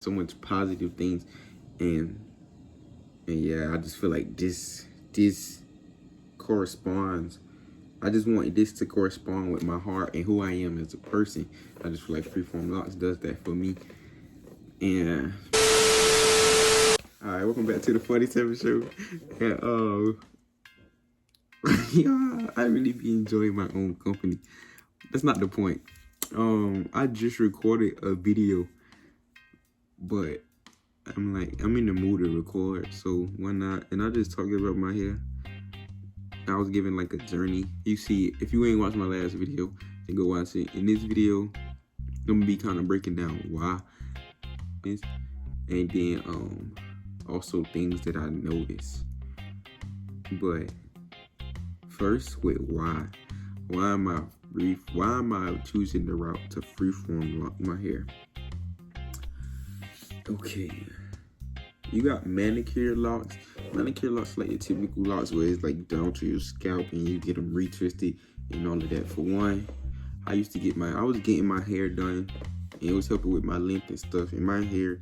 so much positive things, and yeah, I just feel like this corresponds. I just want this to correspond with my heart and who I am as a person. I just feel like Freeform Locks does that for me. And all right, welcome back to the 47 show. And yeah, I really be enjoying my own company. That's not the point. I just recorded a video, but I'm in the mood to record, so why not? And I just talked about my hair. I was giving like a journey. You see, if you ain't watched my last video, then go watch it. In this video, I'm gonna be kind of breaking down why, and then also things that I noticed. But first, with why am I choosing the route to freeform lock my hair? Okay, you got manicure locks. Manicure locks like your typical locks where it's like down to your scalp and you get them retwisted and all of that. For one, I was getting my hair done and it was helping with my length and stuff. And my hair,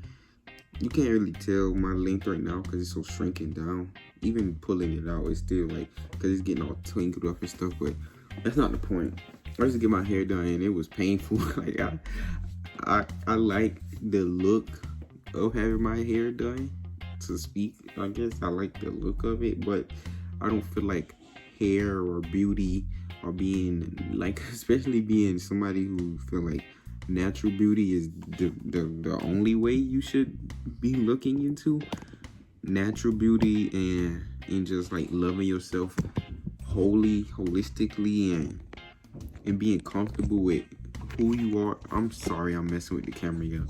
you can't really tell my length right now because it's so shrinking down. Even pulling it out, it's still like, because it's getting all tangled up and stuff, but that's not the point. I used to get my hair done and it was painful. Like I like the look of having my hair done, to speak. I guess I like the look of it, but I don't feel like hair or beauty or being like, especially being somebody who feel like natural beauty is the only way you should be looking into natural beauty and just like loving yourself holistically and being comfortable with who you are. I'm sorry I'm messing with the camera, y'all.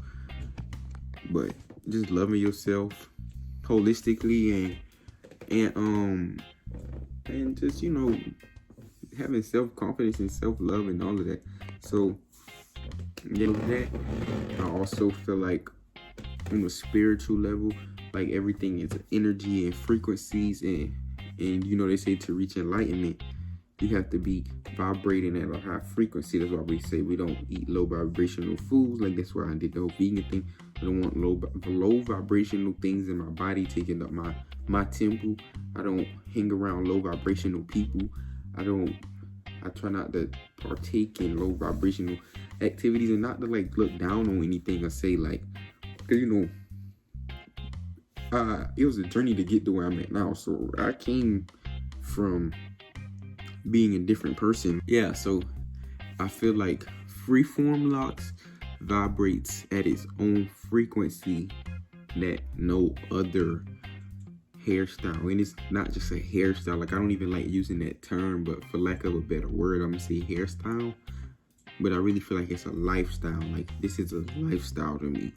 But just loving yourself holistically and just, you know, having self-confidence and self-love and all of that. So, you know, that I also feel like on a spiritual level, like everything is energy and frequencies, and you know, they say to reach enlightenment, you have to be vibrating at a high frequency. That's why we say we don't eat low vibrational foods. Like, that's why I did the whole vegan thing. I don't want low vibrational things in my body taking up my temple. I don't hang around low vibrational people. I try not to partake in low vibrational activities, and not to like look down on anything or say like, cause you know, it was a journey to get to where I'm at now. So I came from being a different person. Yeah, so I feel like freeform locks vibrates at its own frequency that no other hairstyle, and it's not just a hairstyle. Like, I don't even like using that term, but for lack of a better word, I'm gonna say hairstyle. But I really feel like it's a lifestyle. Like, this is a lifestyle to me.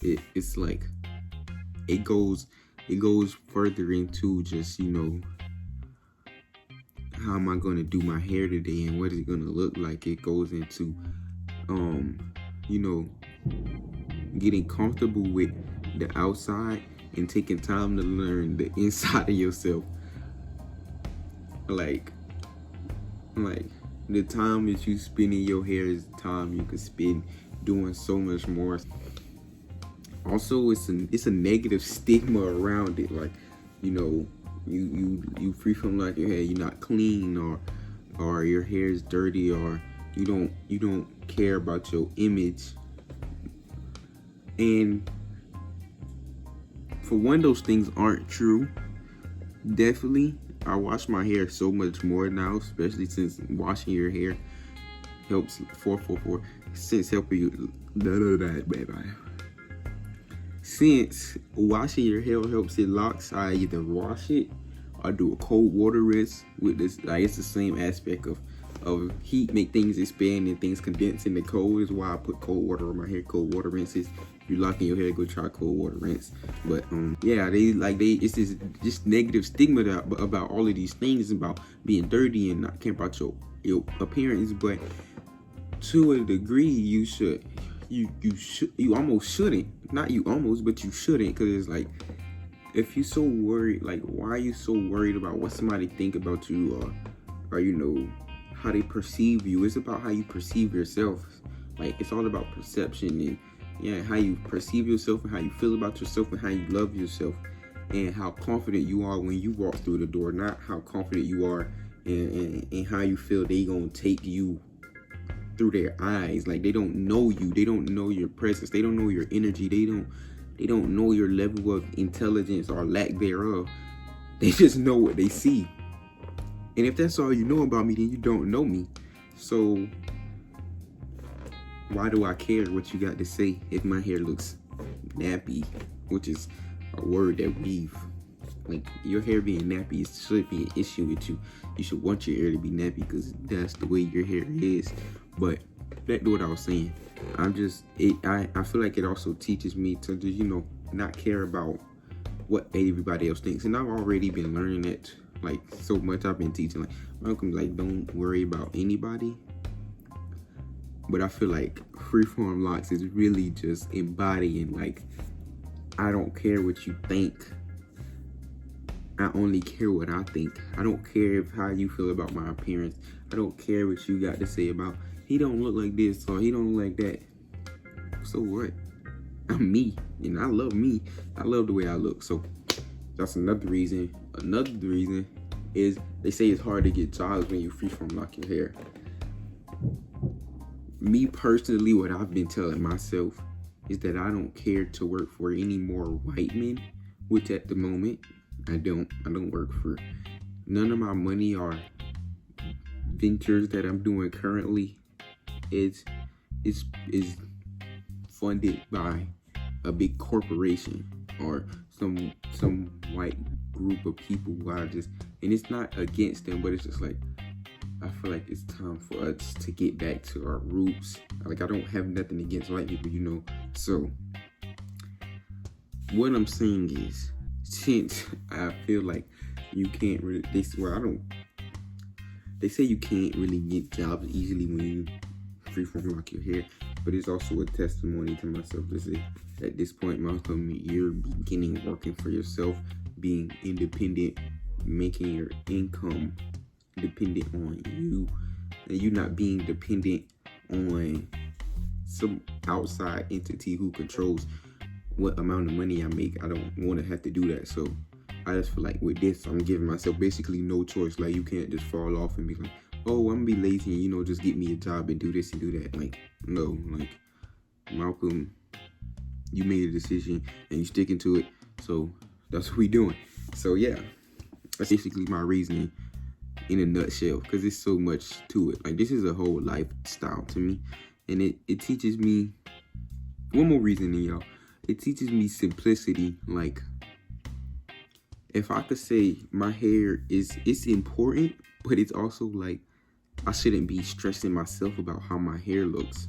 It's like it goes further into just, you know, how am I going to do my hair today and what is it going to look like. It goes into you know, getting comfortable with the outside and taking time to learn the inside of yourself. Like the time that you spend in your hair is the time you could spend doing so much more. Also, it's a negative stigma around it. Like, you know, you free from like your hair, you're not clean, or your hair is dirty, or you don't care about your image. And for one, those things aren't true. Definitely, I wash my hair so much more now, especially since washing your hair helps 444 since helping you since washing your hair helps it locks. I either wash it or do a cold water rinse with this. Like, it's the same aspect of heat make things expand and things condense in the cold. Is why I put cold water on my hair. Cold water rinses. If you're locking your hair, go try cold water rinse. But yeah, it's this negative stigma about all of these things, about being dirty and not caring about your appearance. But to a degree, you almost shouldn't. Not you almost, but you shouldn't, because it's like, if you're so worried, like, why are you so worried about what somebody think about you, or you know, how they perceive you? It's about how you perceive yourself. Like, it's all about perception, Yeah, how you perceive yourself and how you feel about yourself and how you love yourself and how confident you are when you walk through the door, not how confident you are and how you feel they gonna take you through their eyes. Like, they don't know you, they don't know your presence, they don't know your energy, they don't know your level of intelligence or lack thereof. They just know what they see. And if that's all you know about me, then you don't know me. So why do I care what you got to say if my hair looks nappy, which is a word that we've, like, your hair being nappy should be an issue with you. You should want your hair to be nappy because that's the way your hair is. But back to what I was saying, I feel like it also teaches me to just, you know, not care about what everybody else thinks. And I've already been learning that, like, so much. I've been teaching, like, Malcolm, like, don't worry about anybody. But I feel like Freeform Locks is really just embodying, like, I don't care what you think. I only care what I think. I don't care how you feel about my appearance. I don't care what you got to say about, he don't look like this or he don't look like that. So what? I'm me, and I love me. I love the way I look. So that's another reason. Another reason is they say it's hard to get jobs when you freeform lock your hair. Me personally, what I've been telling myself is that I don't care to work for any more white men, which at the moment I don't work for. None of my money or ventures that I'm doing currently is funded by a big corporation or some white group of people who are just, and it's not against them, but it's just like, I feel like it's time for us to get back to our roots. Like, I don't have nothing against white people, you know. So what I'm saying is, since I feel like you can't really, they say you can't really get jobs easily when you freeform lock your hair, but it's also a testimony to myself to say, at this point, Malcolm, you're beginning working for yourself, being independent, making your income dependent on you, and you not being dependent on some outside entity who controls what amount of money I make. I don't want to have to do that. So I just feel like with this, I'm giving myself basically no choice. Like, you can't just fall off and be like, oh, I'm gonna be lazy and, you know, just get me a job and do this and do that. Like, no, like, Malcolm, you made a decision and you sticking to it. So that's what we doing. So yeah, that's basically my reasoning in a nutshell, because there's so much to it. Like, this is a whole lifestyle to me, and it teaches me one more reasoning, y'all. It teaches me simplicity. Like, if I could say my hair it's important, but it's also like, I shouldn't be stressing myself about how my hair looks.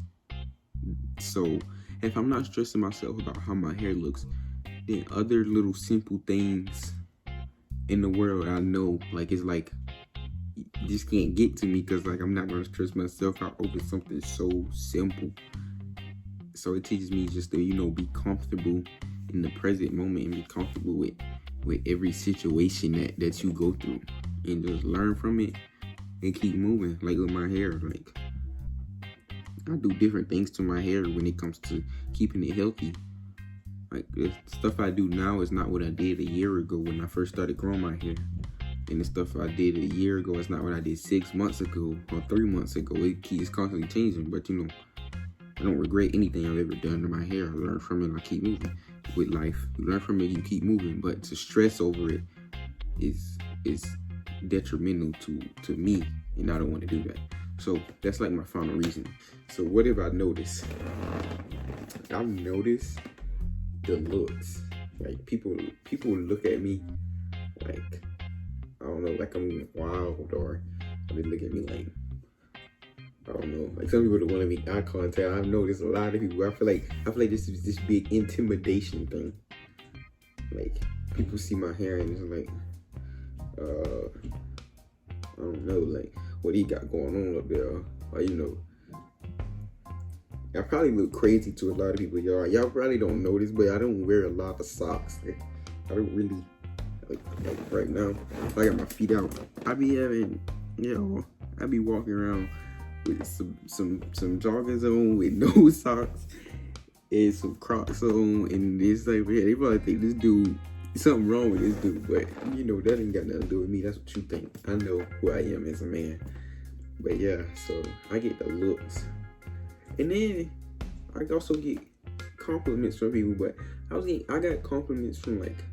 So if I'm not stressing myself about how my hair looks, then other little simple things in the world, I know, like, it's like, you just can't get to me, because, like, I'm not going to stress myself out over something so simple. So it teaches me just to, you know, be comfortable in the present moment and be comfortable with every situation that you go through, and just learn from it and keep moving. Like, with my hair, like, I do different things to my hair when it comes to keeping it healthy. Like, the stuff I do now is not what I did a year ago when I first started growing my hair. And the stuff I did a year ago is not what I did 6 months ago or 3 months ago. It keeps constantly changing, but, you know, I don't regret anything I've ever done to my hair. I learn from it and I keep moving with life. You learn from it, you keep moving, but to stress over it is detrimental to me, and I don't want to do that. So that's like my final reason. So what have I noticed? I've noticed the looks. Like, people look at me like, I don't know, like I'm wild, or they look at me like, I don't know, like, some people don't want to make eye contact. I've noticed a lot of people, I feel like this is this big intimidation thing. Like, people see my hair and it's like, I don't know, like, what he got going on up there, or, you know, I probably look crazy to a lot of people, y'all. Y'all probably don't notice, but I don't wear a lot of socks. Like, I don't really, like right now, I got my feet out. I be having, you know, I be walking around with some joggers on with no socks, and some Crocs on, and it's like, man, they probably think this dude, something wrong with this dude, but you know, that ain't got nothing to do with me. That's what you think. I know who I am as a man. But yeah, so I get the looks. And then I also get compliments from people, but I got compliments from like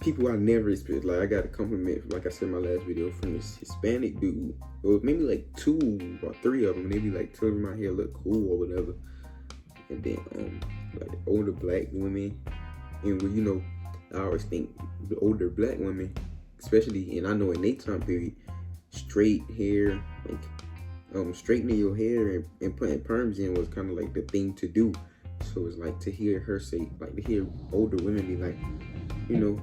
people I never expected. Like I got a compliment, like I said in my last video, from this Hispanic dude. It was maybe like 2 or 3 of them. They be like telling my hair look cool or whatever. And then like older black women, and you know, I always think the older black women, especially, and I know in their time period, straight hair, like straightening your hair and putting perms in was kind of like the thing to do. So it's like to hear her say, like to hear older women be like, you know,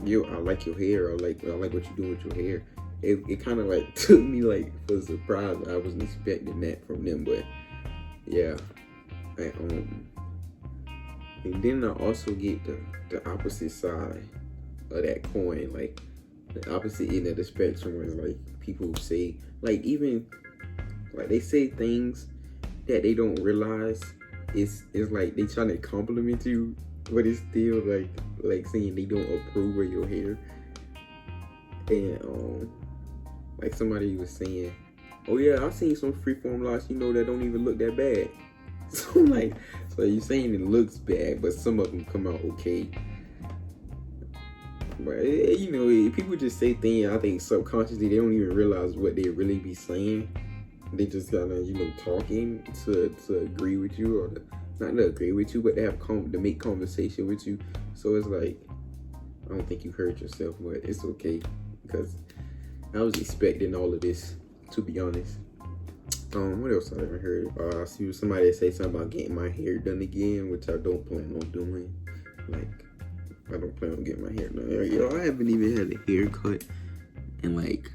yo, I like your hair, or like I like what you do with your hair. It kind of like took me like for a surprise. I wasn't expecting that from them, but yeah. And then I also get the opposite side of that coin, like the opposite end of the spectrum, where like people say, like even like they say things that they don't realize it's like they trying to compliment you, but it's still like saying they don't approve of your hair. And like somebody was saying, oh yeah, I've seen some freeform locks, you know, that don't even look that bad. So I'm like, so you're saying it looks bad, but some of them come out okay. But you know, people just say things, I think subconsciously they don't even realize what they really be saying. They just kind of, you know, talking to agree with you, or not to agree with you, but to have to make conversation with you. So it's like, I don't think you hurt yourself, but it's okay, because I was expecting all of this, to be honest. What else I ever heard? I see somebody say something about getting my hair done again, which I don't plan on doing. Like, I don't plan on getting my hair done. Yo, I haven't even had a haircut in like,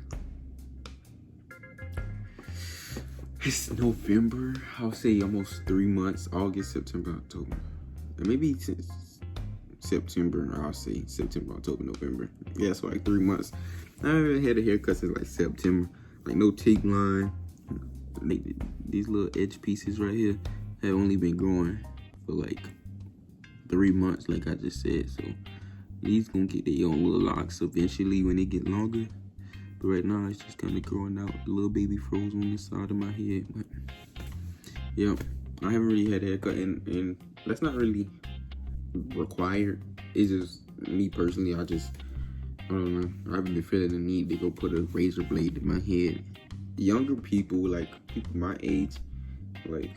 it's November. I'll say almost 3 months. August, September, October. And maybe since September, I'll say September, October, November. Yeah, so like 3 months. I haven't had a haircut since like September. Like no take line. These little edge pieces right here have only been growing for like 3 months, like I just said. So these gonna get their own little locks eventually when they get longer. But right now it's just kind of growing out. The little baby froze on the side of my head. But yeah, I haven't really had a haircut, and that's not really required. It's just me personally. I don't know. I haven't been feeling the need to go put a razor blade in my head. Younger people, like people my age, like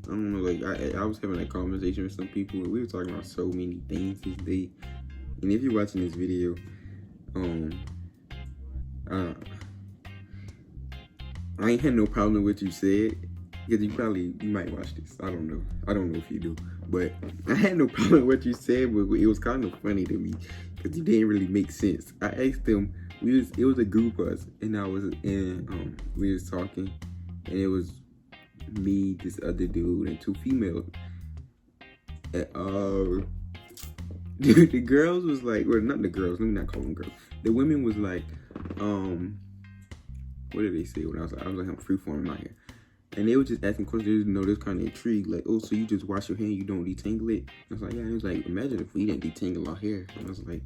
I don't know, like I was having a conversation with some people, and we were talking about so many things this day. And if you're watching this video, I ain't had no problem with what you said, because you might watch this. I don't know if you do, but I had no problem with what you said, but it was kind of funny to me because it didn't really make sense. I asked them. It was a group of us, and we was talking, and it was me, this other dude, and 2 females. And, the girls was like, well, not the girls, let me not call them girls. The women was like, what did they say when I was like, I'm freeforming my hair. And they were just asking questions, you know, this kind of intrigued, like, oh, so you just wash your hair and you don't detangle it? I was like, yeah. It was like, imagine if we didn't detangle our hair. And I was like,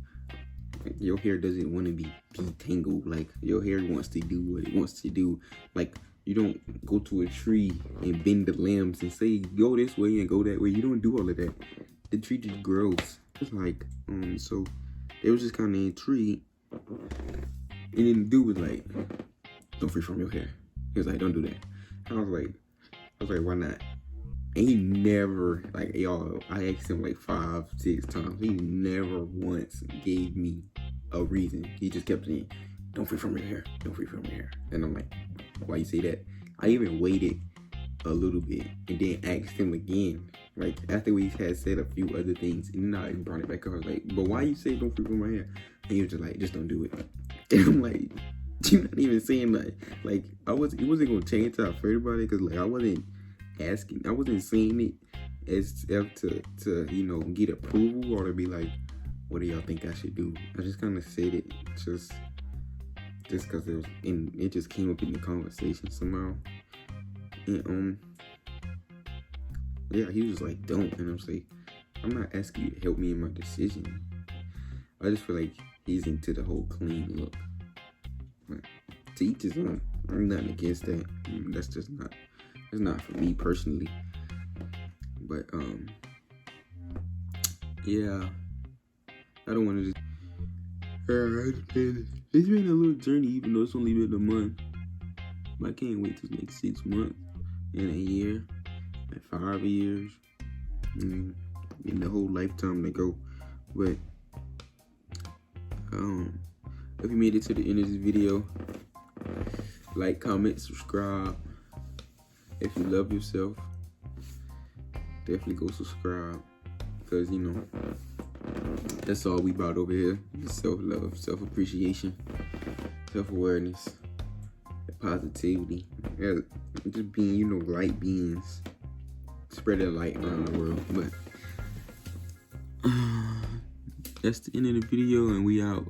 your hair doesn't want to be detangled. Like, your hair wants to do what it wants to do. Like, you don't go to a tree and bend the limbs and say, go this way and go that way. You don't do all of that. The tree just grows. It's like, so they was just kind of intrigued. And then the dude was like, don't freeform your hair. He was like, don't do that. I was like, why not? And he never, like, y'all, I asked him like 5, 6 times. He never once gave me a reason. He just kept saying, don't freeform your hair. Don't freeform your hair. And I'm like, why you say that? I even waited a little bit and then asked him again. Like, after we had said a few other things, and then I brought it back up. I was like, but why you say don't freeform my hair? And he was just like, just don't do it. And I'm like, you're not even saying like it wasn't gonna change how I felt about it, because like I wasn't saying it as if to you know, get approval or to be like, what do y'all think I should do? I just kind of said it just because it just came up in the conversation somehow. And Yeah, he was like, don't. And I'm like, I'm not asking you to help me in my decision. I just feel like he's into the whole clean look. But to each his own. I'm nothing against that. That's just not, that's not for me personally. But yeah, I don't want to just. It's been a little journey, even though it's only been a month. But I can't wait till next 6 months, and a year, and 5 years, and the whole lifetime to go. But if you made it to the end of this video, like, comment, subscribe. If you love yourself, definitely go subscribe, because you know that's all we about over here. Self-love, self-appreciation, self-awareness, positivity. Yeah, just being, you know, light beings, spreading light around the world. But that's the end of the video, and we out.